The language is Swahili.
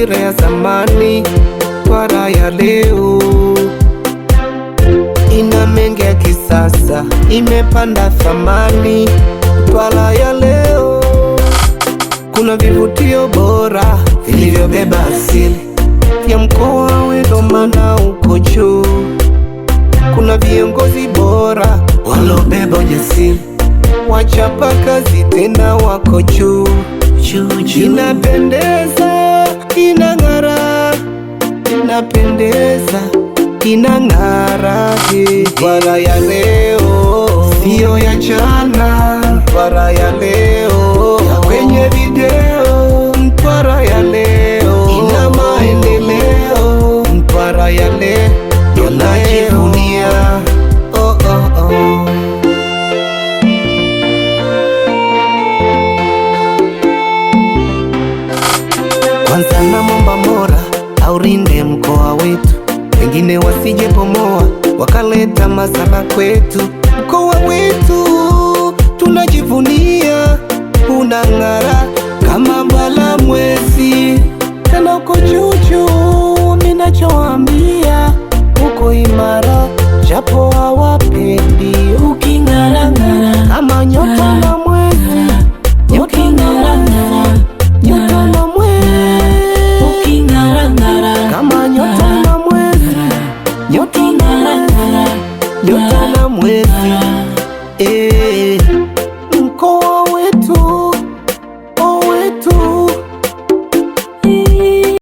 taswira ya zamani. Mtwara ya leo ina mengi ya kisasa, imepanda thamani. Mtwara ya leo kuna vivutio bora vilivyobeba asili ya mkoa wetu, ndo maana uko juu. Kuna viongozi bora walobeba ujasiri, wachapa kazi tena wako juu. Inapendeza, inang'ara, inapendeza, inang'ara. Mtwara ya leo sio ya jana. Mtwara ya leo ya kwenye video. Mtwara ya leo ina maendeleo. Mtwara ya leo tunajivunia. Oh, oh, oh. Kwanza namwomba Mola aurinde mkoa wetu, wengine wasije pomoa wakaleta masala kwetu. Mkoa wetu tunajivunia, unang'ara kama mbala mwezi, tena uko juju. Ninachoambia uko imara, japo hawapendi. Uking'ara ng'ara kama nyota na